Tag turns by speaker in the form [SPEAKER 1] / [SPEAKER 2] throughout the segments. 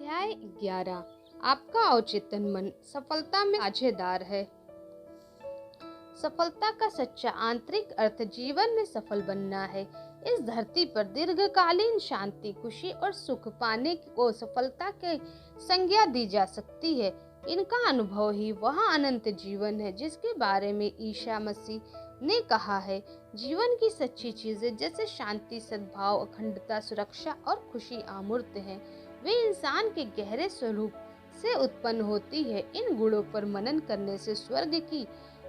[SPEAKER 1] अध्याय 11। आपका अवचेतन मन सफलता में साझेदार है। सफलता का सच्चा आंतरिक अर्थ जीवन में सफल बनना है। इस धरती पर दीर्घकालीन शांति, खुशी और सुख पाने को सफलता के संज्ञा दी जा सकती है। इनका अनुभव ही वह अनंत जीवन है जिसके बारे में ईसा मसीह ने कहा है। जीवन की सच्ची चीजें जैसे शांति, सद्भाव, अखंडता, सुरक्षा और खुशी अमूर्त हैं। वे इंसान के गहरे स्वरूप से उत्पन्न होती है। इन गुणों पर मनन करने से स्वर्ग की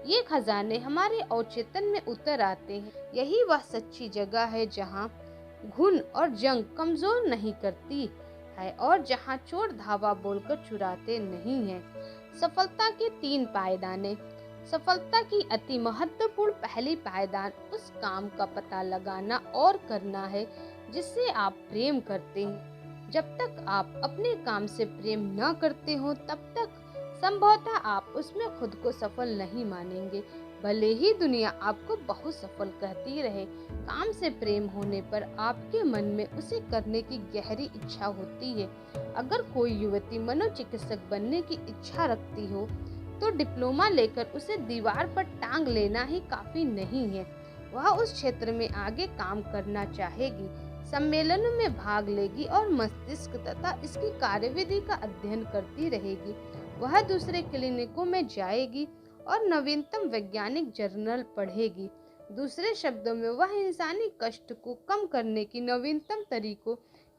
[SPEAKER 1] ये खजाने हमारे अवचेतन में उतर आते हैं। यही वह सच्ची जगह है जहाँ घुन और जंग कमजोर नहीं करती है और जहाँ चोर धावा बोलकर चुराते नहीं हैं। सफलता के 3 पायदाने। सफलता की अति महत्वपूर्ण पहली पायदान उस काम का पता लगाना और करना है जिससे आप प्रेम करते हैं। जब तक आप अपने काम से प्रेम न करते हो तब तक संभवतः आप उसमें खुद को सफल नहीं मानेंगे, भले ही दुनिया आपको बहुत सफल कहती रहे। काम से प्रेम होने पर आपके मन में उसे करने की गहरी इच्छा होती है। अगर कोई युवती मनोचिकित्सक बनने की इच्छा रखती हो तो डिप्लोमा लेकर उसे दीवार पर टांग लेना ही काफी नहीं है। वह उस क्षेत्र में आगे काम करना चाहेगी, सम्मेलनों में भाग लेगी और मस्तिष्क तथा इसकी कार्यविधि का अध्ययन करती रहेगी। वह दूसरे क्लिनिकों में जाएगी और नवीनतम वैज्ञानिक जर्नल पढ़ेगी। दूसरे शब्दों में वह इंसानी कष्ट को कम करने की नवीनतम तरीकों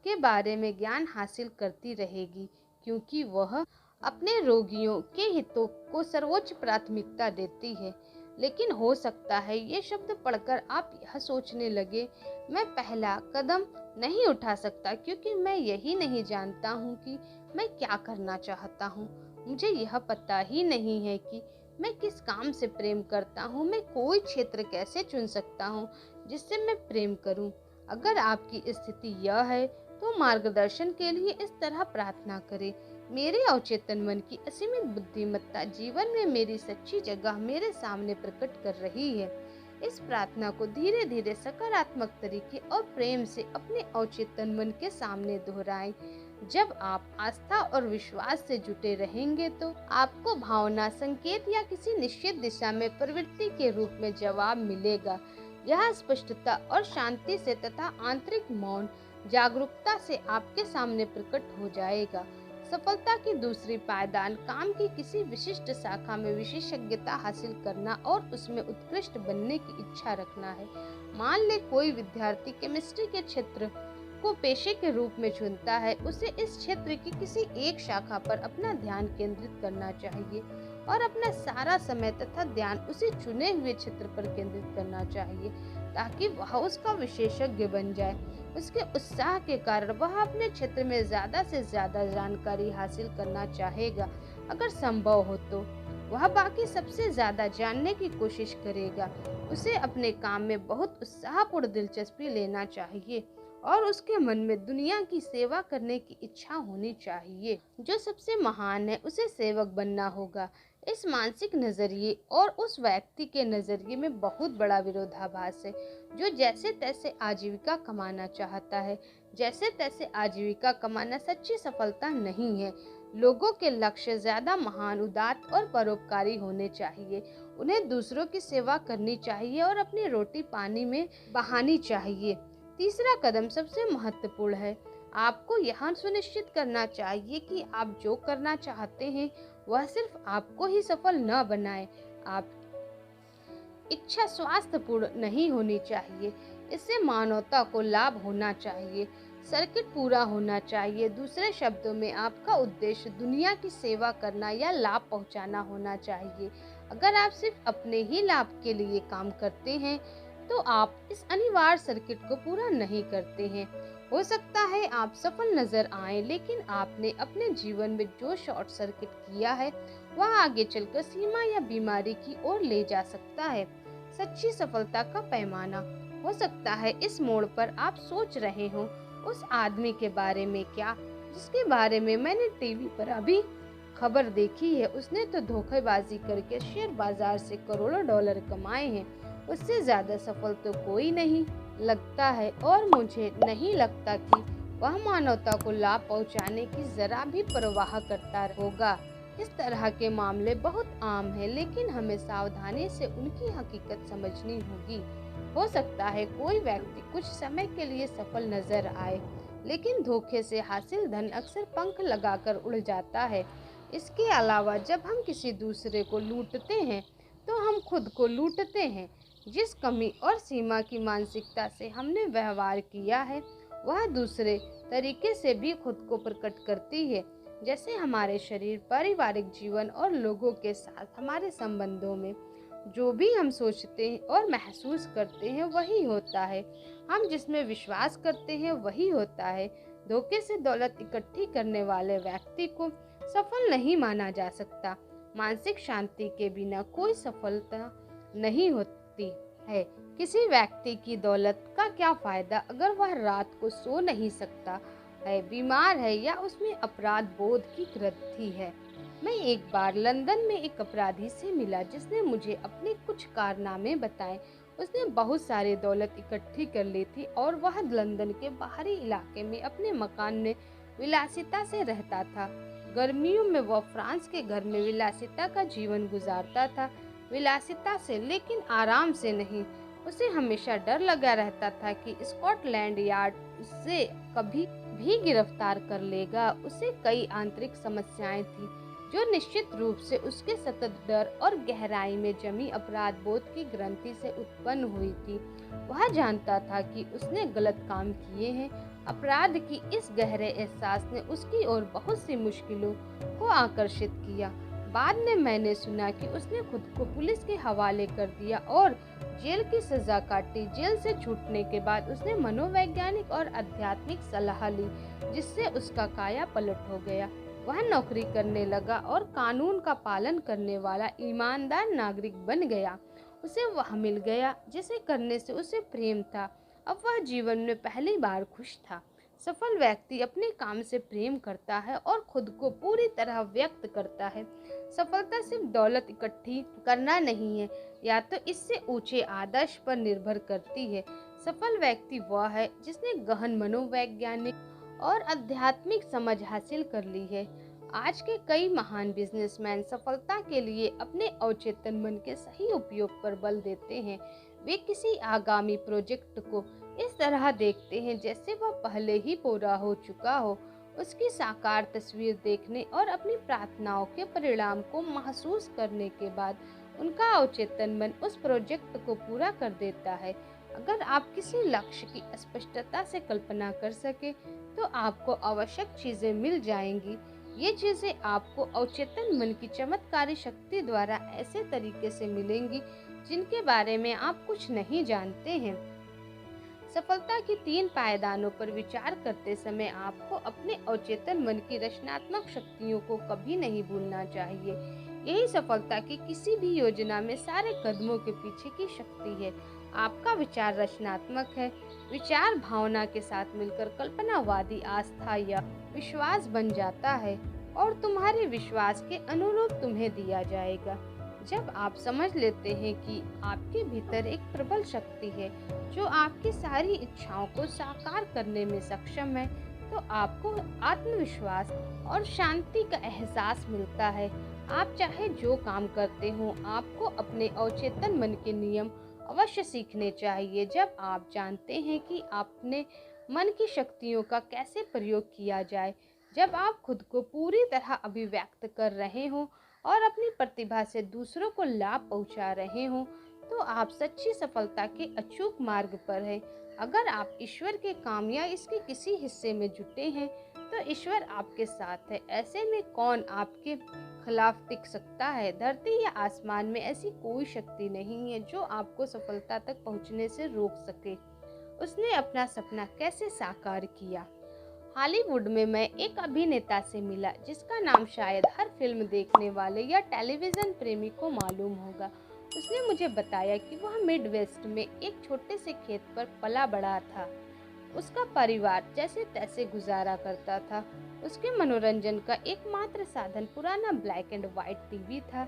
[SPEAKER 1] के बारे में ज्ञान हासिल करती रहेगी, क्योंकि वह अपने रोगियों के हितों को सर्वोच्च प्राथमिकता देती है। लेकिन हो सकता है ये शब्द पढ़कर आप यह सोचने लगे, मैं पहला कदम नहीं उठा सकता क्योंकि मैं यही नहीं जानता हूँ कि मैं क्या करना चाहता हूँ। मुझे यह पता ही नहीं है कि मैं किस काम से प्रेम करता हूँ। मैं कोई क्षेत्र कैसे चुन सकता हूँ जिससे मैं प्रेम करूँ। अगर आपकी स्थिति यह है तो मार्गदर्शन के लिए इस तरह प्रार्थना करें। मेरे अवचेतन मन की असीमित बुद्धिमत्ता जीवन में मेरी सच्ची जगह मेरे सामने प्रकट कर रही है। इस प्रार्थना को धीरे धीरे सकारात्मक तरीके और प्रेम से अपने अवचेतन मन के सामने दोहराएं। जब आप आस्था और विश्वास से जुटे रहेंगे तो आपको भावना, संकेत या किसी निश्चित दिशा में प्रवृत्ति के रूप में जवाब मिलेगा। यह स्पष्टता और शांति से तथा आंतरिक मौन जागरूकता से आपके सामने प्रकट हो जाएगा। सफलता की दूसरी पायदान काम की किसी विशिष्ट शाखा में विशेषज्ञता हासिल करना और उसमें उत्कृष्ट बनने की इच्छा रखना है। मान ले कोई विद्यार्थी केमिस्ट्री के क्षेत्र को पेशे के रूप में चुनता है। उसे इस क्षेत्र की किसी एक शाखा पर अपना ध्यान केंद्रित करना चाहिए और अपना सारा समय तथा ध्यान उसी चुने हुए क्षेत्र पर केंद्रित करना चाहिए ताकि वह उसका विशेषज्ञ बन जाए। उसके उत्साह के कारण वह अपने क्षेत्र में ज्यादा से ज्यादा जानकारी हासिल करना चाहेगा। अगर संभव हो तो वह बाकी सबसे ज्यादा जानने की कोशिश करेगा। उसे अपने काम में बहुत उत्साहपूर्ण दिलचस्पी लेना चाहिए और उसके मन में दुनिया की सेवा करने की इच्छा होनी चाहिए। जो सबसे महान है उसे सेवक बनना होगा। इस मानसिक नजरिए और उस व्यक्ति के नजरिए में बहुत बड़ा विरोधाभास है जो जैसे तैसे आजीविका कमाना चाहता है। जैसे तैसे आजीविका कमाना सच्ची सफलता नहीं है। लोगों के लक्ष्य ज्यादा महान, उदात्त और परोपकारी होने चाहिए। उन्हें दूसरों की सेवा करनी चाहिए और अपनी रोटी पानी में बहानी चाहिए। तीसरा कदम सबसे महत्वपूर्ण है। आपको यह सुनिश्चित करना चाहिए कि आप जो करना चाहते हैं वह सिर्फ आपको ही सफल न बनाए। आप इच्छा स्वास्थ्यपूर्ण नहीं होनी चाहिए। इससे मानवता को लाभ होना चाहिए, सर्किट पूरा होना चाहिए। दूसरे शब्दों में आपका उद्देश्य दुनिया की सेवा करना या लाभ पहुंचाना होना चाहिए। अगर आप सिर्फ अपने ही लाभ के लिए काम करते हैं तो आप इस अनिवार्य सर्किट को पूरा नहीं करते हैं। हो सकता है आप सफल नजर आए, लेकिन आपने अपने जीवन में जो शॉर्ट सर्किट किया है वह आगे चलकर सीमा या बीमारी की ओर ले जा सकता है। सच्ची सफलता का पैमाना हो सकता है इस मोड़ पर आप सोच रहे हो उस आदमी के बारे में, क्या जिसके बारे में मैंने टीवी पर अभी खबर देखी है। उसने तो धोखेबाजी करके शेयर बाजार से करोड़ों डॉलर कमाए हैं। उससे ज्यादा सफल तो कोई नहीं लगता है और मुझे नहीं लगता कि वह मानवता को लाभ पहुंचाने की जरा भी परवाह करता होगा। इस तरह के मामले बहुत आम हैं, लेकिन हमें सावधानी से उनकी हकीकत समझनी होगी। हो सकता है कोई व्यक्ति कुछ समय के लिए सफल नजर आए, लेकिन धोखे से हासिल धन अक्सर पंख लगाकर उड़ जाता है। इसके अलावा जब हम किसी दूसरे को लूटते हैं तो हम खुद को लूटते हैं। जिस कमी और सीमा की मानसिकता से हमने व्यवहार किया है, वह दूसरे तरीके से भी खुद को प्रकट करती है, जैसे हमारे शरीर, पारिवारिक जीवन और लोगों के साथ हमारे संबंधों में। जो भी हम सोचते हैं और महसूस करते हैं वही होता है। हम जिसमें विश्वास करते हैं वही होता है। धोखे से दौलत इकट्ठी करने वाले व्यक्ति को सफल नहीं माना जा सकता। मानसिक शांति के बिना कोई सफलता नहीं होती है। किसी व्यक्ति की दौलत का क्या फायदा अगर वह रात को सो नहीं सकता है, बीमार है या उसमें अपराध बोध की ग्रंथि है। मैं एक बार लंदन में एक अपराधी से मिला जिसने मुझे अपने कुछ कारनामे बताए। उसने बहुत सारी दौलत इकट्ठी कर ली थी और वह लंदन के बाहरी इलाके में अपने मकान में विलासिता से रहता था। गर्मियों में वह फ्रांस के घर में विलासिता का जीवन गुजारता था। विलासिता से, लेकिन आराम से नहीं। उसे हमेशा डर लगा रहता था कि स्कॉटलैंड यार्ड उसे कभी भी गिरफ्तार कर लेगा। उसे कई आंतरिक समस्याएं थी जो निश्चित रूप से उसके सतत डर और गहराई में जमी अपराध बोध की ग्रंथि से उत्पन्न हुई थी। वह जानता था कि उसने गलत काम किए हैं। अपराध की इस गहरे एहसास ने उसकी ओर बहुत सी मुश्किलों को आकर्षित किया। बाद में मैंने सुना कि उसने खुद को पुलिस के हवाले कर दिया और जेल की सजा काटी। जेल से छूटने के बाद उसने मनोवैज्ञानिक और आध्यात्मिक सलाह ली, जिससे उसका काया पलट हो गया। वह नौकरी करने लगा और कानून का पालन करने वाला ईमानदार नागरिक बन गया। उसे वह मिल गया जिसे करने से उसे प्रेम था। अब वह जीवन में पहली बार खुश था। सफल व्यक्ति अपने काम से प्रेम करता है और खुद को पूरी तरह व्यक्त करता है। सफलता सिर्फ दौलत इकट्ठी करना नहीं है, या तो इससे ऊंचे आदर्श पर निर्भर करती है। सफल व्यक्ति वह है जिसने गहन मनोवैज्ञानिक और आध्यात्मिक समझ हासिल कर ली है। आज के कई महान बिजनेसमैन सफलता के लिए अपने अवचेतन मन के सही उपयोग पर बल देते हैं। वे किसी आगामी प्रोजेक्ट को इस तरह देखते हैं जैसे वह पहले ही पूरा हो चुका हो। उसकी साकार तस्वीर देखने और अपनी प्रार्थनाओं के परिणाम को महसूस करने के बाद उनका अवचेतन मन उस प्रोजेक्ट को पूरा कर देता है। अगर आप किसी लक्ष्य की स्पष्टता से कल्पना कर सके तो आपको आवश्यक चीजें मिल जाएंगी। ये चीजें आपको अवचेतन मन की चमत्कारी शक्ति द्वारा ऐसे तरीके से मिलेंगी जिनके बारे में आप कुछ नहीं जानते हैं। सफलता की 3 पायदानों पर विचार करते समय आपको अपने अवचेतन मन की रचनात्मक शक्तियों को कभी नहीं भूलना चाहिए। यही सफलता की किसी भी योजना में सारे कदमों के पीछे की शक्ति है। आपका विचार रचनात्मक है। विचार भावना के साथ मिलकर कल्पनावादी आस्था या विश्वास बन जाता है और तुम्हारे विश्वास के अनुरूप तुम्हें दिया जाएगा। जब आप समझ लेते हैं कि आपके भीतर एक प्रबल शक्ति है जो आपकी सारी इच्छाओं को साकार करने में सक्षम है, तो आपको आत्मविश्वास और शांति का एहसास मिलता है। आप चाहे जो काम करते हो, आपको अपने अवचेतन मन के नियम अवश्य सीखने चाहिए। जब आप जानते हैं कि आपने मन की शक्तियों का कैसे प्रयोग किया जाए, जब आप खुद को पूरी तरह अभिव्यक्त कर रहे हो और अपनी प्रतिभा से दूसरों को लाभ पहुंचा रहे हो, तो आप सच्ची सफलता के अचूक मार्ग पर हैं। अगर आप ईश्वर के काम या इसके किसी हिस्से में जुटे हैं, तो ईश्वर आपके साथ है। ऐसे में कौन आपके खिलाफ टिक सकता है? धरती या आसमान में ऐसी कोई शक्ति नहीं है जो आपको सफलता तक पहुंचने से रोक सके। उसने अपना सपना कैसे साकार किया? हॉलीवुड में मैं एक अभिनेता से मिला जिसका नाम शायद हर फिल्म देखने वाले या टेलीविजन प्रेमी को मालूम होगा। उसने मुझे बताया कि वह मिडवेस्ट में एक छोटे से खेत पर पला बड़ा था। उसका परिवार जैसे तैसे गुजारा करता था। उसके मनोरंजन का एकमात्र साधन पुराना ब्लैक एंड व्हाइट टीवी था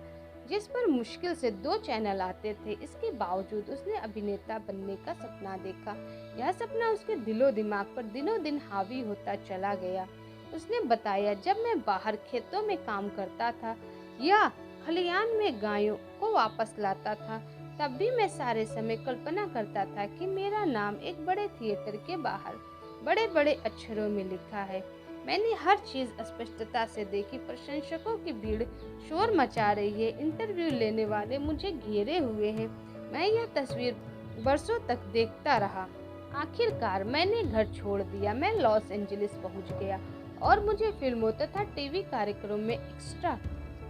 [SPEAKER 1] जिस पर मुश्किल से 2 चैनल आते थे। इसके बावजूद उसने अभिनेता बनने का सपना देखा। यह सपना उसके दिलो दिमाग पर दिनों दिन हावी होता चला गया। उसने बताया, जब मैं बाहर खेतों में काम करता था या खलिहान में गायों को वापस लाता था, तब भी मैं सारे समय कल्पना करता था कि मेरा नाम एक बड़े थिएटर के बाहर बड़े बड़े अक्षरों में लिखा है। मैंने हर चीज स्पष्टता से देखी। प्रशंसकों की भीड़ शोर मचा रही है, इंटरव्यू लेने वाले मुझे घेरे हुए हैं। मैं यह तस्वीर बरसों तक देखता रहा। आखिरकार मैंने घर छोड़ दिया। मैं लॉस एंजलिस पहुंच गया और मुझे फिल्मों तथा टीवी कार्यक्रम में एक्स्ट्रा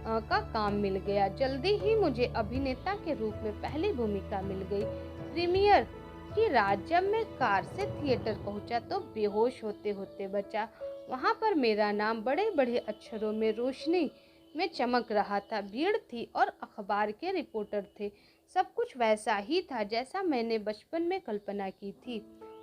[SPEAKER 1] का काम मिल गया। जल्दी ही मुझे अभिनेता के रूप में पहली भूमिका मिल गई। प्रीमियर की रात जब मैं कार से थिएटर पहुंचा तो बेहोश होते होते बचा। वहां पर मेरा नाम बड़े बड़े अक्षरों में रोशनी में चमक रहा था। भीड़ थी और अखबार के रिपोर्टर थे। सब कुछ वैसा ही था जैसा मैंने बचपन में कल्पना की थी।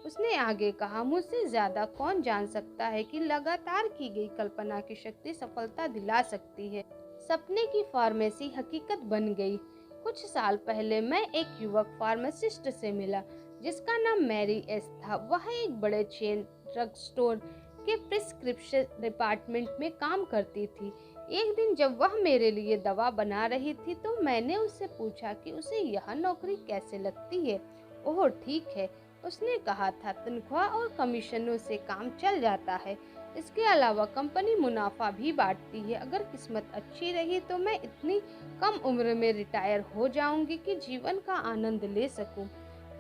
[SPEAKER 1] उसने आगे कहा, मुझसे ज्यादा कौन जान सकता है कि लगातार की गई कल्पना की शक्ति सफलता दिला सकती है। सपने की फार्मेसी हकीकत बन गई। कुछ साल पहले मैं एक युवक फार्मासिस्ट से मिला जिसका नाम मैरी एस था। वह एक बड़े चेन ड्रग स्टोर के प्रिस्क्रिप्शन डिपार्टमेंट में काम करती थी। एक दिन जब वह मेरे लिए दवा बना रही थी तो मैंने उससे पूछा कि उसे यह नौकरी कैसे लगती है। ओह ठीक है, उसने कहा था, तनख्वाह और कमीशनों से काम चल जाता है। इसके अलावा कंपनी मुनाफा भी बांटती है। अगर किस्मत अच्छी रही तो मैं इतनी कम उम्र में रिटायर हो जाऊंगी कि जीवन का आनंद ले सकूं।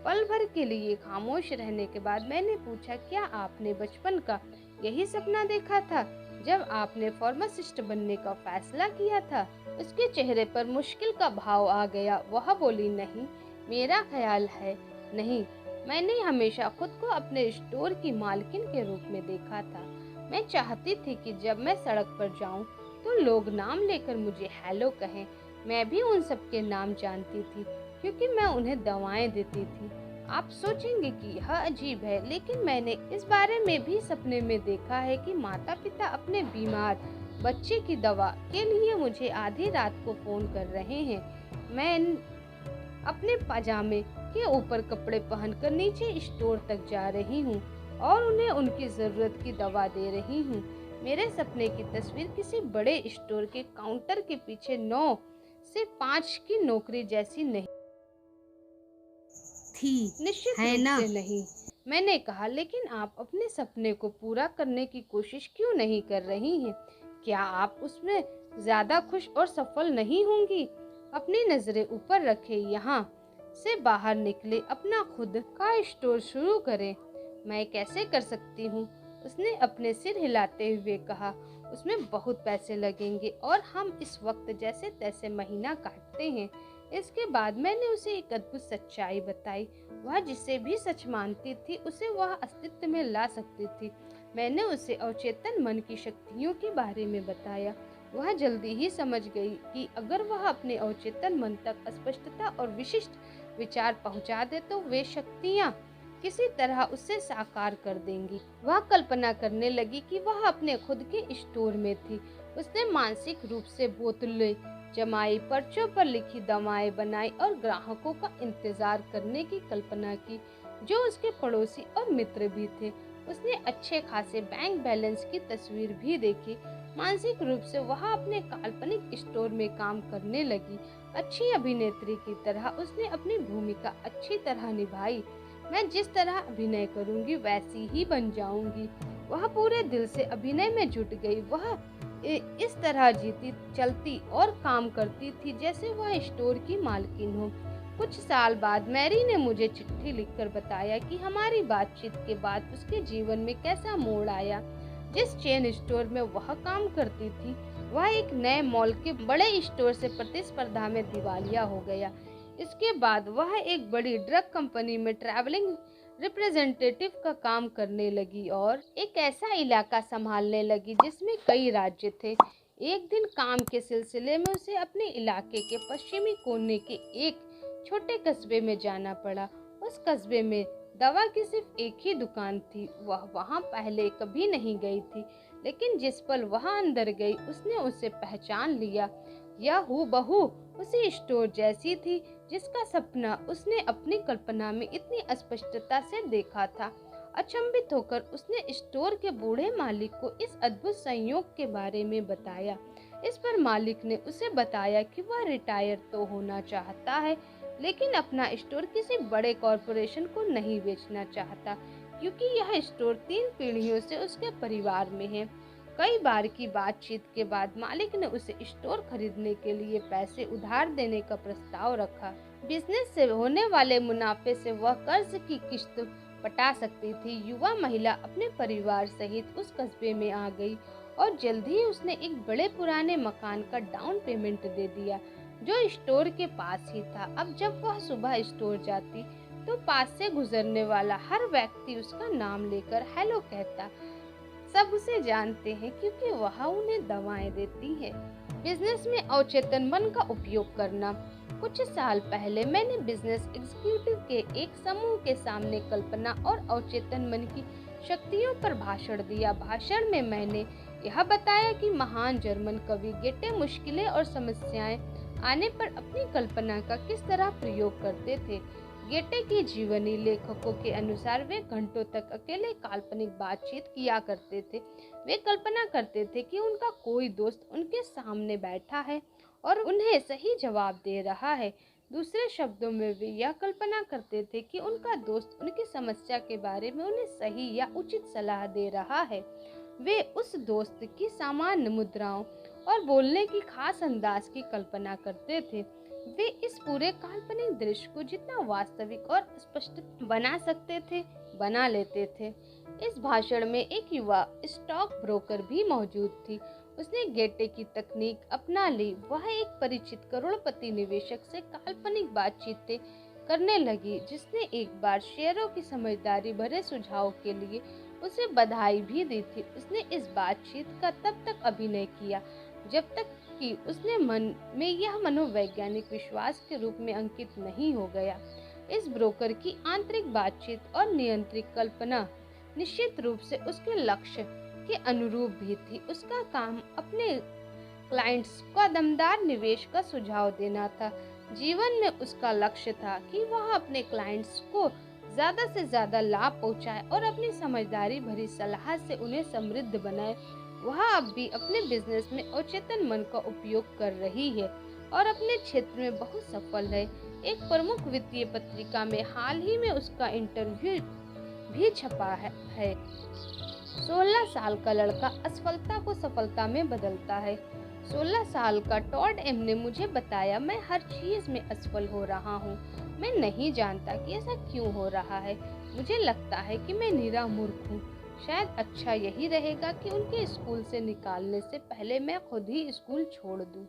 [SPEAKER 1] पल भर के लिए खामोश रहने के बाद मैंने पूछा, क्या आपने बचपन का यही सपना देखा था जब आपने फार्मासिस्ट बनने का फैसला किया था? उसके चेहरे पर मुश्किल का भाव आ गया। वह बोली, नहीं, मेरा ख्याल है नहीं। मैंने हमेशा खुद को अपने स्टोर की मालकिन के रूप में देखा था। मैं चाहती थी कि जब मैं सड़क पर जाऊं तो लोग नाम लेकर मुझे हेलो कहें। मैं भी उन सबके नाम जानती थी क्योंकि मैं उन्हें दवाएं देती थी। आप सोचेंगे कि यह अजीब है, लेकिन मैंने इस बारे में भी सपने में देखा है कि माता पिता अपने बीमार बच्चे की दवा के लिए मुझे आधी रात को फोन कर रहे हैं। मैं अपने पजामे के ऊपर कपड़े पहनकर नीचे स्टोर तक जा रही हूँ और उन्हें उनकी जरूरत की दवा दे रही हूँ। मेरे सपने की तस्वीर किसी बड़े स्टोर के काउंटर के पीछे 9 से 5 की नौकरी जैसी नहीं थी। निश्चित रूप से नहीं, मैंने कहा, लेकिन आप अपने सपने को पूरा करने की कोशिश क्यों नहीं कर रही हैं? क्या आप उसमें ज्यादा खुश और सफल नहीं होंगी? अपनी नजरें ऊपर रखें, यहाँ से बाहर निकले, अपना खुद का स्टोर शुरू करें। मैं कैसे कर सकती हूँ? उसने अपने सिर हिलाते हुए कहा, उसमें बहुत पैसे लगेंगे और हम इस वक्त जैसे तैसे महीना काटते हैं। इसके बाद मैंने उसे एक अद्भुत सच्चाई बताई। वह जिसे भी सच मानती थी उसे वह अस्तित्व में ला सकती थी। मैंने उसे अवचेतन मन की शक्तियों के बारे में बताया। वह जल्दी ही समझ गई कि अगर वह अपने अवचेतन मन तक स्पष्टता और विशिष्ट विचार पहुंचा दे तो वे शक्तियां किसी तरह उसे साकार कर देंगी। वह कल्पना करने लगी कि वह अपने खुद के स्टोर में थी। उसने मानसिक रूप से बोतलें जमाई, पर्चों पर लिखी दवाएं बनाई और ग्राहकों का इंतजार करने की कल्पना की जो उसके पड़ोसी और मित्र भी थे। उसने अच्छे खासे बैंक बैलेंस की तस्वीर भी देखी। मानसिक रूप से वह अपने काल्पनिक स्टोर में काम करने लगी। अच्छी अभिनेत्री की तरह उसने अपनी भूमिका अच्छी तरह निभाई। मैं जिस तरह अभिनय करूंगी वैसी ही बन जाऊंगी। वह पूरे दिल से अभिनय में जुट गई। वह इस तरह जीती, चलती और काम करती थी जैसे वह स्टोर की मालकिन हो। कुछ साल बाद मैरी ने मुझे चिट्ठी लिखकर बताया कि हमारी बातचीत के बाद उसके जीवन में कैसा मोड़ आया। जिस चेन स्टोर में वह काम करती थी वह एक नए मॉल के बड़े स्टोर से प्रतिस्पर्धा में दिवालिया हो गया। इसके बाद वह एक बड़ी ड्रग कंपनी में ट्रैवलिंग रिप्रेजेंटेटिव का काम करने लगी और एक ऐसा इलाका संभालने लगी जिसमें कई राज्य थे। एक दिन काम के सिलसिले में उसे अपने इलाके के पश्चिमी कोने के एक छोटे कस्बे में जाना पड़ा। उस कस्बे में दवा की सिर्फ एक ही दुकान थी। वह वहां पहले कभी नहीं गई थी, लेकिन जिस पल वह अंदर गई उसने उसे पहचान लिया। यह हूबहू उसी स्टोर जैसी थी जिसका सपना उसने अपनी कल्पना में इतनी स्पष्टता से देखा था। अचंभित होकर उसने स्टोर के बूढ़े मालिक को इस अद्भुत संयोग के बारे में बताया। इस पर मालिक ने उसे बताया कि वह रिटायर तो होना चाहता है, लेकिन अपना स्टोर किसी बड़े कॉरपोरेशन को नहीं बेचना चाहता, क्योंकि यह स्टोर 3 पीढ़ियों से उसके परिवार में है। कई बार की बातचीत के बाद मालिक ने उसे स्टोर खरीदने के लिए पैसे उधार देने का प्रस्ताव रखा। बिजनेस से होने वाले मुनाफे से वह कर्ज की किश्त पटा सकती थी। युवा महिला अपने परिवार सहित उस कस्बे में आ गई और जल्द ही उसने एक बड़े पुराने मकान का डाउन पेमेंट दे दिया, जो स्टोर के पास ही था। अब जब वह सुबह स्टोर जाती तो पास से गुजरने वाला हर व्यक्ति उसका नाम लेकर हेलो कहता। सब उसे जानते हैं क्योंकि वह उन्हें दवाएं देती है। बिजनेस में अवचेतन मन का उपयोग करना। कुछ साल पहले मैंने बिजनेस एग्जीक्यूटिव के एक समूह के सामने कल्पना और अवचेतन मन की शक्तियों पर भाषण दिया। भाषण में मैंने यह बताया कि महान जर्मन कवि गेटे मुश्किलें और समस्याएं आने पर अपनी कल्पना का किस तरह प्रयोग करते थे। गेटे की जीवनी लेखकों के अनुसार वे घंटों तक अकेले काल्पनिक बातचीत किया करते थे। वे कल्पना करते थे कि उनका कोई दोस्त उनके सामने बैठा है और उन्हें सही जवाब दे रहा है। दूसरे शब्दों में वे यह कल्पना करते थे कि उनका दोस्त उनकी समस्या के बारे में उन्हें सही या उचित सलाह दे रहा है। वे उस दोस्त की सामान्य मुद्राओं और बोलने की खास अंदाज की कल्पना करते थे। वे इस पूरे काल्पनिक दृश्य को जितना वास्तविक और स्पष्ट बना सकते थे, बना लेते थे। इस भाषण में एक युवा स्टॉक ब्रोकर भी मौजूद थी। उसने गेटे की तकनीक अपना ली। वह एक परिचित करोड़पति निवेशक से काल्पनिक बातचीतें करने लगी, जिसने एक बार शेयरों की समझदारी भरे सुझाव के लिए उसे बधाई भी दी थी। उसने इस बातचीत का तब तक अभिनय किया जब तक कि उसने मन में यह मनोवैज्ञानिक विश्वास के रूप में अंकित नहीं हो गया। इस ब्रोकर की आंतरिक बातचीत और नियंत्रित कल्पना निश्चित रूप से उसके लक्ष्य के अनुरूप भी थी। उसका काम अपने क्लाइंट्स को दमदार निवेश का सुझाव देना था। जीवन में उसका लक्ष्य था कि वह अपने क्लाइंट्स को ज्यादा से ज्यादा लाभ पहुंचाए और अपनी समझदारी भरी सलाह से उन्हें समृद्ध बनाए। वह अब भी अपने बिजनेस में अवचेतन मन का उपयोग कर रही है और अपने क्षेत्र में बहुत सफल है। एक प्रमुख वित्तीय पत्रिका में हाल ही में उसका इंटरव्यू भी छपा है। 16 साल का लड़का असफलता को सफलता में बदलता है। 16 साल का टॉड एम ने मुझे बताया, मैं हर चीज में असफल हो रहा हूँ। मैं नहीं जानता कि ऐसा क्यों हो रहा है। मुझे लगता है कि मैं निरा मूर्ख हूँ। शायद अच्छा यही रहेगा कि उनके स्कूल से निकालने से पहले मैं खुद ही स्कूल छोड़ दूं।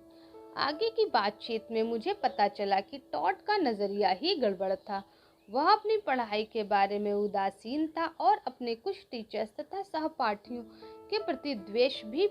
[SPEAKER 1] आगे की बातचीत में मुझे पता चला कि टॉड का नजरिया ही गड़बड़ था। वह अपनी पढ़ाई के बारे में उदासीन था और अपने कुछ टीचर्स तथा सहपाठियों के प्रति द्वेष भी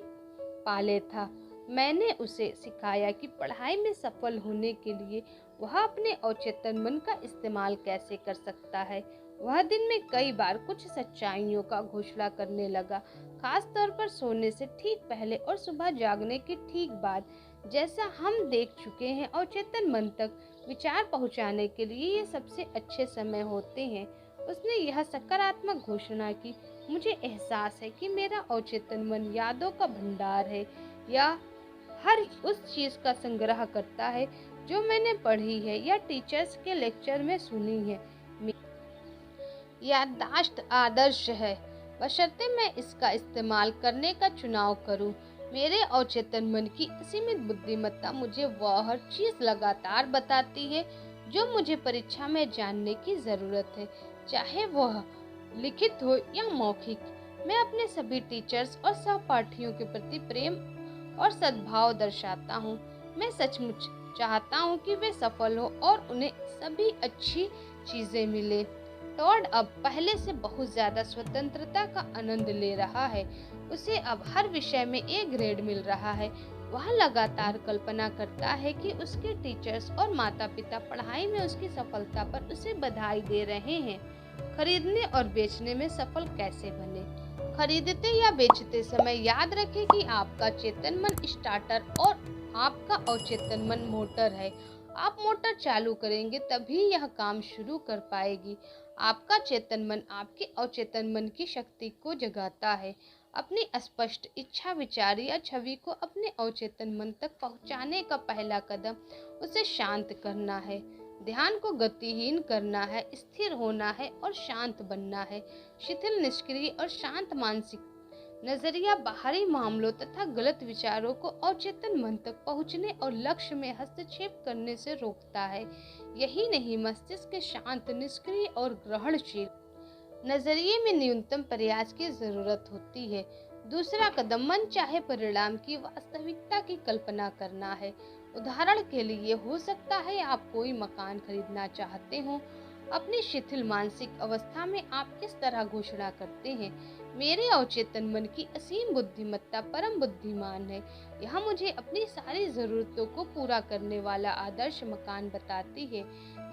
[SPEAKER 1] पाले था। मैंने उसे सिखाया कि पढ़ाई में सफल होने के लिए वह अपने अवचेतन मन का इस्तेमाल कैसे कर सकता है। वह दिन में कई बार कुछ सच्चाइयों का घोषणा करने लगा, खास तौर पर सोने से ठीक पहले और सुबह जागने के ठीक बाद। जैसा हम देख चुके हैं, अवचेतन मन तक विचार पहुंचाने के लिए ये सबसे अच्छे समय होते हैं। उसने यह सकारात्मक घोषणा की, मुझे एहसास है कि मेरा अवचेतन मन यादों का भंडार है या हर उस चीज का संग्रह करता है जो मैंने पढ़ी है या टीचर्स के लेक्चर में सुनी है। याददाश्त आदर्श है, बशर्ते मैं इसका इस्तेमाल करने का चुनाव करूं। मेरे अवचेतन मन की असीमित बुद्धिमत्ता मुझे वह हर चीज लगातार बताती है जो मुझे परीक्षा में जानने की जरूरत है, चाहे वह लिखित हो या मौखिक। मैं अपने सभी टीचर्स और सहपाठियों के प्रति प्रेम और सद्भाव दर्शाता हूँ। मैं सचमुच चाहता हूँ कि वे सफल हो और उन्हें सभी अच्छी चीजें मिले। टॉड अब पहले से बहुत ज्यादा स्वतंत्रता का आनंद ले रहा है। उसे अब हर विषय में ए ग्रेड मिल रहा है। वह लगातार कल्पना करता है कि उसके टीचर्स और माता पिता पढ़ाई में उसकी सफलता पर उसे बधाई दे रहे हैं। खरीदने और बेचने में सफल कैसे बने। खरीदते या बेचते समय याद रखें कि आपका चेतन मन स्टार्टर और आपका अवचेतन मन मोटर है। आप मोटर चालू करेंगे तभी यह काम शुरू कर पाएगी। आपका चेतन मन आपके अवचेतन मन की शक्ति को जगाता है। अपनी अस्पष्ट इच्छा, विचार या छवि को अपने अवचेतन मन तक पहुंचाने का पहला कदम उसे शांत करना है। ध्यान को गतिहीन करना है, स्थिर होना है और शांत बनना है। शिथिल, निष्क्रिय और शांत मानसिक नजरिया बाहरी मामलों तथा गलत विचारों को अवचेतन मन तक पहुंचने और लक्ष्य में हस्तक्षेप करने से रोकता है। यही नहीं, मस्तिष्क के शांत, निष्क्रिय और ग्रहणशील नजरिए में न्यूनतम प्रयास की जरूरत होती है। दूसरा कदम मन चाहे परिणाम की वास्तविकता की कल्पना करना है। उदाहरण के लिए हो सकता है आप कोई मकान खरीदना चाहते हो। अपनी शिथिल मानसिक अवस्था में आप इस तरह घोषणा करते हैं, मेरे अवचेतन मन की असीम बुद्धिमत्ता परम बुद्धिमान है। यह मुझे अपनी सारी जरूरतों को पूरा करने वाला आदर्श मकान बताती है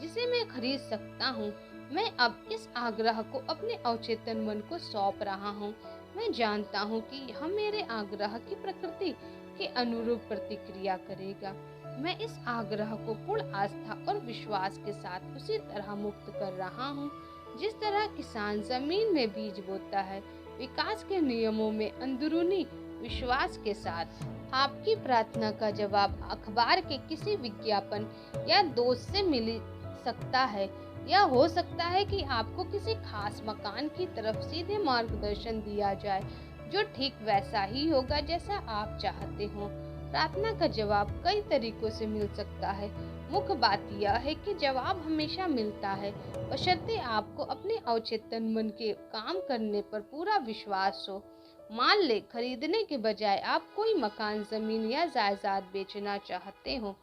[SPEAKER 1] जिसे मैं खरीद सकता हूँ। मैं अब इस आग्रह को अपने अवचेतन मन को सौंप रहा हूँ। मैं जानता हूँ कि यह मेरे आग्रह की प्रकृति के अनुरूप प्रतिक्रिया करेगा। मैं इस आग्रह को पूर्ण आस्था और विश्वास के साथ उसी तरह मुक्त कर रहा हूँ जिस तरह किसान जमीन में बीज बोता है, विकास के नियमों में अंदरूनी विश्वास के साथ। आपकी प्रार्थना का जवाब अखबार के किसी विज्ञापन या दोस्त से मिल सकता है, या हो सकता है कि आपको किसी खास मकान की तरफ सीधे मार्गदर्शन दिया जाए जो ठीक वैसा ही होगा जैसा आप चाहते हो। प्रार्थना का जवाब कई तरीकों से मिल सकता है। मुख्य बात यह है कि जवाब हमेशा मिलता है, बशर्ते आपको अपने अवचेतन मन के काम करने पर पूरा विश्वास हो। मान ले खरीदने के बजाय आप कोई मकान, जमीन या जायदाद बेचना चाहते हो।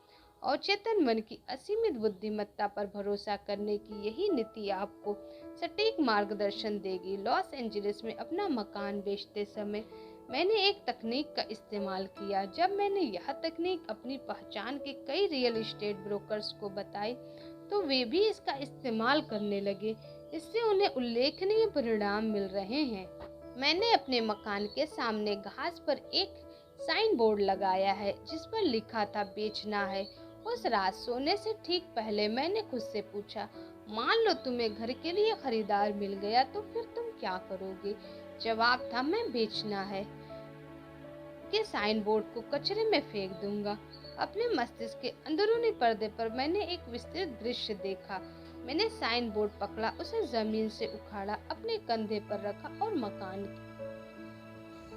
[SPEAKER 1] अवचेतन मन की असीमित बुद्धिमत्ता पर भरोसा करने की यही नीति आपको सटीक मार्गदर्शन देगी। लॉस एंजलिस में अपना मकान बेचते समय मैंने एक तकनीक का इस्तेमाल किया। जब मैंने यह तकनीक अपनी पहचान के कई रियल एस्टेट ब्रोकर्स को बताई तो वे भी इसका इस्तेमाल करने लगे। इससे उन्हें उल्लेखनीय परिणाम मिल रहे हैं। मैंने अपने मकान के सामने घास पर एक साइन बोर्ड लगाया है जिस पर लिखा था बेचना है। उस रात सोने से ठीक पहले मैंने खुद से पूछा, मान लो तुम्हें घर के लिए खरीदार मिल गया तो फिर तुम क्या करोगे? जवाब था, मैं बेचना है के साइन बोर्ड को कचरे में फेंक दूंगा। अपने मस्तिष्क के अंदरूनी पर्दे पर मैंने एक विस्तृत दृश्य देखा। मैंने साइन बोर्ड पकड़ा, उसे जमीन से उखाड़ा, अपने कंधे पर रखा और मकान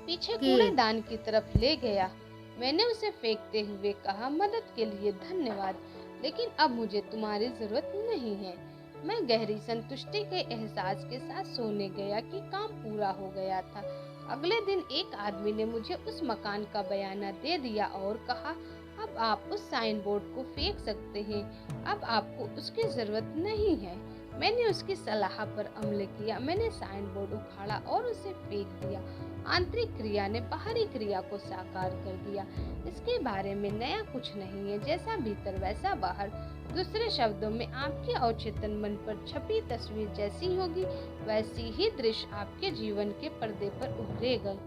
[SPEAKER 1] पीछे कूड़ेदान की तरफ ले गया। मैंने उसे फेंकते हुए कहा, मदद के लिए धन्यवाद, लेकिन अब मुझे तुम्हारी जरूरत नहीं है। मैं गहरी संतुष्टि के एहसास के साथ सोने गया कि काम पूरा हो गया था। अगले दिन एक आदमी ने मुझे उस मकान का बयाना दे दिया और कहा, अब आप उस साइन बोर्ड को फेंक सकते हैं, अब आपको उसकी जरूरत नहीं है। मैंने उसकी सलाह पर अमल किया। मैंने साइन बोर्ड उखाड़ा और उसे फेंक दिया। आंतरिक क्रिया ने बाहरी क्रिया को साकार कर दिया। इसके बारे में नया कुछ नहीं है, जैसा भीतर वैसा बाहर। दूसरे शब्दों में, आपके अवचेतन मन पर छपी तस्वीर जैसी होगी वैसी ही दृश्य आपके जीवन के पर्दे पर उभरेगा।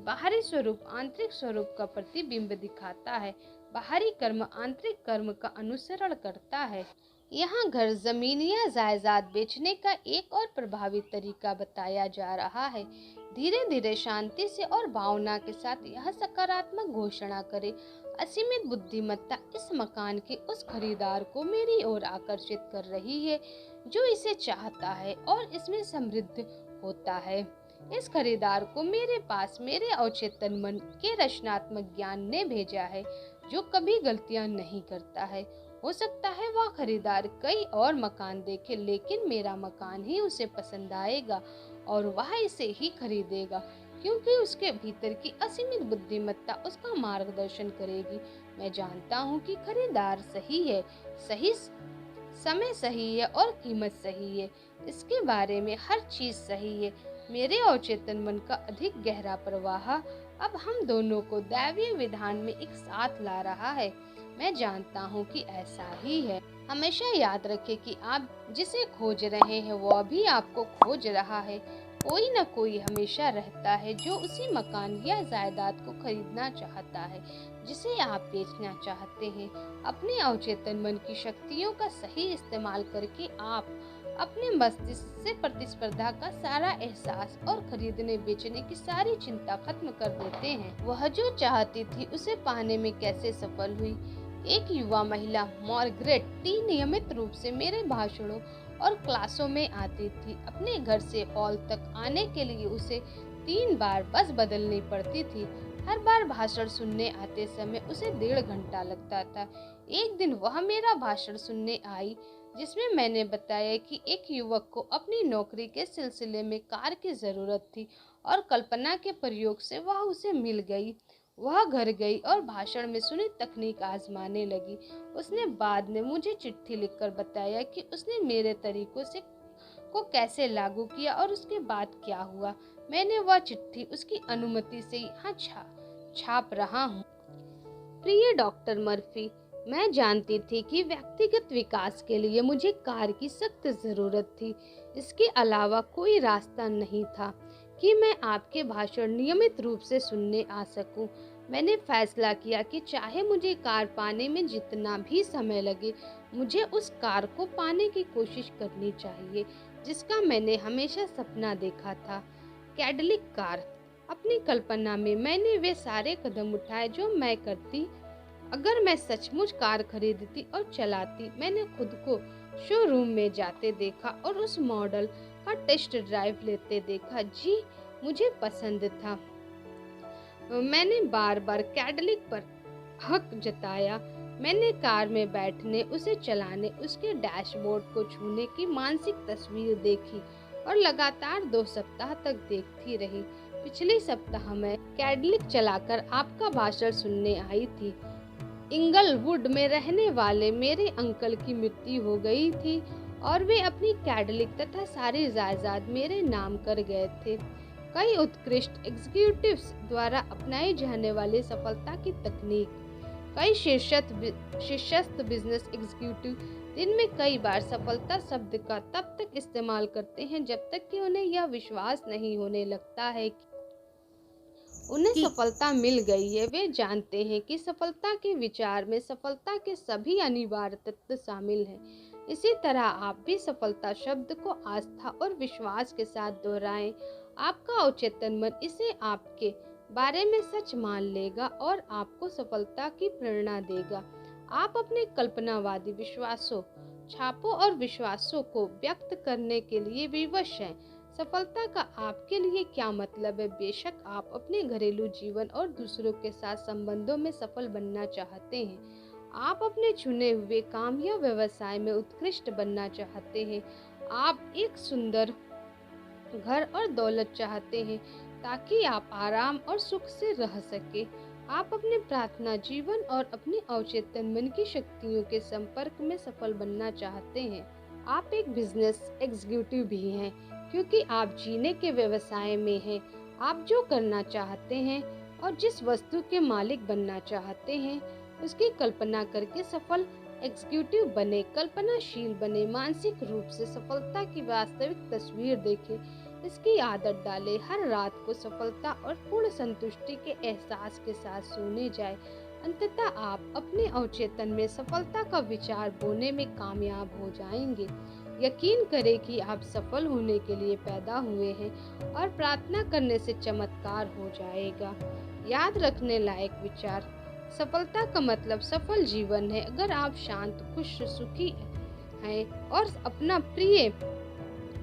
[SPEAKER 1] बाहरी स्वरूप आंतरिक स्वरूप का प्रतिबिंब दिखाता है। बाहरी कर्म आंतरिक कर्म का अनुसरण करता है। यहाँ घर, जमीन या जायदाद बेचने का एक और प्रभावी तरीका बताया जा रहा है। धीरे धीरे, शांति से और भावना के साथ यह सकारात्मक घोषणा करें, असीमित बुद्धिमत्ता इस मकान के उस खरीदार को मेरी ओर आकर्षित कर रही है जो इसे चाहता है और इसमें समृद्ध होता है। इस खरीदार को मेरे पास मेरे अवचेतन मन के रचनात्मक ज्ञान ने भेजा है जो कभी गलतियां नहीं करता है। हो सकता है वह खरीदार कई और मकान देखे, लेकिन मेरा मकान ही उसे पसंद आएगा और वह इसे ही खरीदेगा क्योंकि उसके भीतर की असीमित बुद्धिमत्ता उसका मार्गदर्शन करेगी। मैं जानता हूँ कि खरीदार सही है, सही समय सही है और कीमत सही है। इसके बारे में हर चीज सही है। मेरे अवचेतन मन का अधिक गहरा प्रवाह अब हम दोनों को दैवीय विधान में एक साथ ला रहा है। मैं जानता हूँ कि ऐसा ही है। हमेशा याद रखें कि आप जिसे खोज रहे हैं वो अभी आपको खोज रहा है। कोई न कोई हमेशा रहता है जो उसी मकान या जायदाद को खरीदना चाहता है जिसे आप बेचना चाहते हैं। अपने अवचेतन मन की शक्तियों का सही इस्तेमाल करके आप अपने मस्तिष्क से प्रतिस्पर्धा का सारा एहसास और खरीदने बेचने की सारी चिंता खत्म कर देते हैं। वह जो चाहती थी उसे पाने में कैसे सफल हुई। एक युवा महिला मार्गरेट टी नियमित रूप से मेरे भाषणों और क्लासों में आती थी। अपने घर से हॉल तक आने के लिए उसे 3 बार बस बदलनी पड़ती थी। हर बार भाषण सुनने आते समय उसे 1.5 घंटा लगता था। एक दिन वह मेरा भाषण सुनने आई जिसमें मैंने बताया कि एक युवक को अपनी नौकरी के सिलसिले में कार की जरूरत थी और कल्पना के प्रयोग से वह उसे मिल गई। वह घर गई और भाषण में सुनी तकनीक आजमाने लगी। उसने बाद में मुझे चिट्ठी लिखकर बताया कि उसने मेरे तरीकों से को कैसे लागू किया और उसके बाद क्या हुआ। मैंने वह चिट्ठी उसकी अनुमति से यहाँ छाप रहा हूँ। प्रिय डॉक्टर मर्फी, मैं जानती थी कि व्यक्तिगत विकास के लिए मुझे कार की सख्त जरूरत थी। इसके अलावा कोई रास्ता नहीं था कि मैं आपके भाषण नियमित रूप से सुनने आ सकूं। मैंने फैसला किया कि चाहे मुझे कार पाने में जितना भी समय लगे, मुझे उस कार को पाने की कोशिश करनी चाहिए जिसका मैंने हमेशा सपना देखा था, कैडिलैक कार। अपनी कल्पना में मैंने वे सारे कदम उठाए जो मैं करती अगर मैं सचमुच कार खरीदती और चलाती। मैंने खुद को शोरूम में जाते देखा और उस मॉडल का टेस्ट ड्राइव लेते देखा। जी, मुझे पसंद था। मैंने बार बार कैडिलैक पर हक जताया। मैंने कार में बैठने, उसे चलाने, उसके डैशबोर्ड को छूने की मानसिक तस्वीर देखी और लगातार 2 सप्ताह तक देखती रही। पिछले सप्ताह मैं कैडिलैक चलाकर आपका भाषण सुनने आई थी। इंगलवुड में रहने वाले मेरे अंकल की मृत्यु हो गई थी और वे अपनी कैडिलैक तथा सारी जायदाद मेरे नाम कर गए थे। कई उत्कृष्ट एग्जीक्यूटिव्स द्वारा अपनाई जाने वाली सफलता की तकनीक। कई शीर्षस्थ बिजनेस एग्जीक्यूटिव दिन में कई बार सफलता शब्द का तब तक इस्तेमाल करते हैं जब तक कि उन्हें यह विश्वास नहीं होने लगता है कि उन्हें सफलता मिल गई है। वे जानते हैं कि सफलता के विचार में सफलता के सभी अनिवार्य तत्व शामिल हैं। इसी तरह आप भी सफलता शब्द को आस्था और विश्वास के साथ दोहराएं। आपका अवचेतन मन इसे आपके बारे में सच मान लेगा और आपको सफलता की प्रेरणा देगा। आप अपने कल्पनावादी विश्वासों, छापों और विश्वासों को व्यक्त करने के लिए विवश हैं। सफलता का आपके लिए क्या मतलब है? बेशक आप अपने घरेलू जीवन और दूसरों के साथ संबंधों में सफल बनना चाहते हैं। आप अपने चुने हुए काम या व्यवसाय में उत्कृष्ट बनना चाहते हैं। आप एक सुंदर घर और दौलत चाहते हैं ताकि आप आराम और सुख से रह सके। आप अपने प्रार्थना जीवन और अपने अवचेतन मन की शक्तियों के संपर्क में सफल बनना चाहते हैं। आप एक बिजनेस एग्जीक्यूटिव भी हैं क्योंकि आप जीने के व्यवसाय में हैं। आप जो करना चाहते हैं और जिस वस्तु के मालिक बनना चाहते हैं उसकी कल्पना करके सफल एग्जीक्यूटिव बने, कल्पनाशील बने, मानसिक रूप से सफलता की वास्तविक तस्वीर देखें, इसकी आदत डालें, हर रात को सफलता और पूर्ण संतुष्टि के एहसास के साथ सोने जाए। अंततः आप अपने अवचेतन में सफलता का विचार बोने में कामयाब हो जाएंगे। यकीन करें कि आप सफल होने के लिए पैदा हुए हैं और प्रार्थना करने से चमत्कार हो जाएगा। याद रखने लायक विचार, सफलता का मतलब सफल जीवन है। अगर आप शांत, खुश, सुखी हैं और अपना प्रिय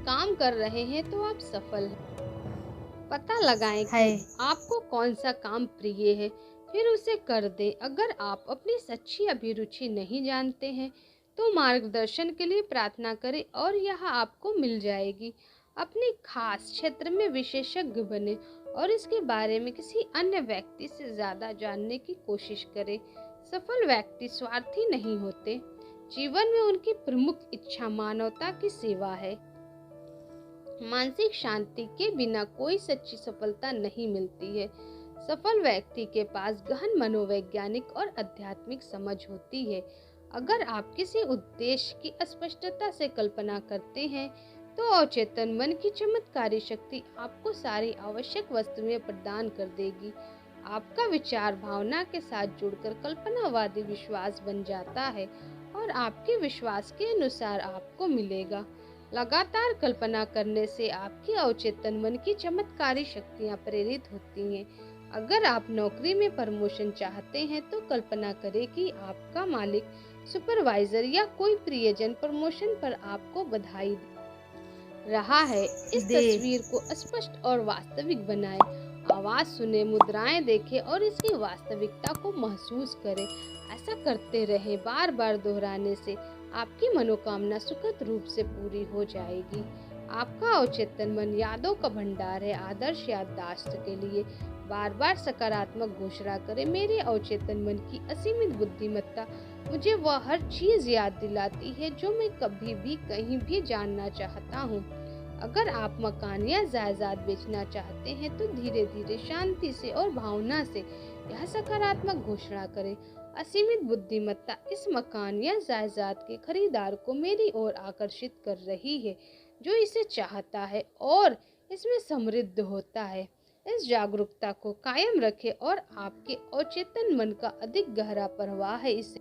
[SPEAKER 1] काम कर रहे हैं तो आप सफल हैं। पता लगाएं कि आपको कौन सा काम प्रिय है, फिर उसे कर दें। अगर आप अपनी सच्ची अभिरुचि नहीं जानते हैं तो मार्गदर्शन के लिए प्रार्थना करें और यह आपको मिल जाएगी। अपने खास क्षेत्र में विशेषज्ञ बने और इसके बारे में किसी अन्य व्यक्ति से ज्यादा जानने की कोशिश करें। सफल व्यक्ति स्वार्थी नहीं होते। जीवन में उनकी प्रमुख इच्छा मानवता की सेवा है। मानसिक शांति के बिना कोई सच्ची सफलता नहीं मिलती है। सफल व्यक्ति के पास गहन मनोवैज्ञानिक और आध्यात्मिक समझ होती है। अगर आप किसी उद्देश्य की स्पष्टता से कल्पना करते हैं तो अचेतन मन की चमत्कारी शक्ति आपको सारी आवश्यक वस्तुएं प्रदान कर देगी। आपका विचार भावना के साथ जुड़कर कल्पनावादी विश्वास बन जाता है और आपके विश्वास के अनुसार आपको मिलेगा। लगातार कल्पना करने से आपकी अवचेतन मन की चमत्कारी शक्तियाँ प्रेरित होती हैं। अगर आप नौकरी में प्रमोशन चाहते हैं तो कल्पना करें कि आपका मालिक, सुपरवाइजर या कोई प्रियजन प्रमोशन पर आपको बधाई रहा है। इस तस्वीर को स्पष्ट और वास्तविक बनाएं। आवाज सुने, मुद्राएं देखें और इसकी वास्तविकता को महसूस करें। ऐसा करते रहें। बार बार दोहराने से आपकी मनोकामना सुखद रूप से पूरी हो जाएगी। आपका अवचेतन मन यादों का भंडार है। आदर्श याददाश्त के लिए बार बार सकारात्मक घोषणा करें। मेरे अवचेतन मन की असीमित बुद्धिमत्ता मुझे वह हर चीज याद दिलाती है जो मैं कभी भी कहीं भी जानना चाहता हूँ। अगर आप मकान या जायदाद बेचना चाहते हैं तो धीरे धीरे, शांति से और भावना से यह सकारात्मक घोषणा करें। असीमित बुद्धिमत्ता इस मकान या जायदाद के खरीदार को मेरी ओर आकर्षित कर रही है जो इसे चाहता है और इसमें समृद्ध होता है। इस जागरूकता को कायम रखें और आपके अवचेतन मन का अधिक गहरा प्रवाह है इसे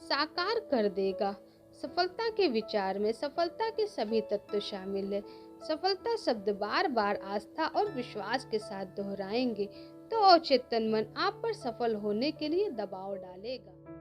[SPEAKER 1] साकार कर देगा। सफलता के विचार में सफलता के सभी तत्व शामिल है। सफलता शब्द बार बार आस्था और विश्वास के साथ दोहराएंगे तो अवचेतन मन आप पर सफल होने के लिए दबाव डालेगा।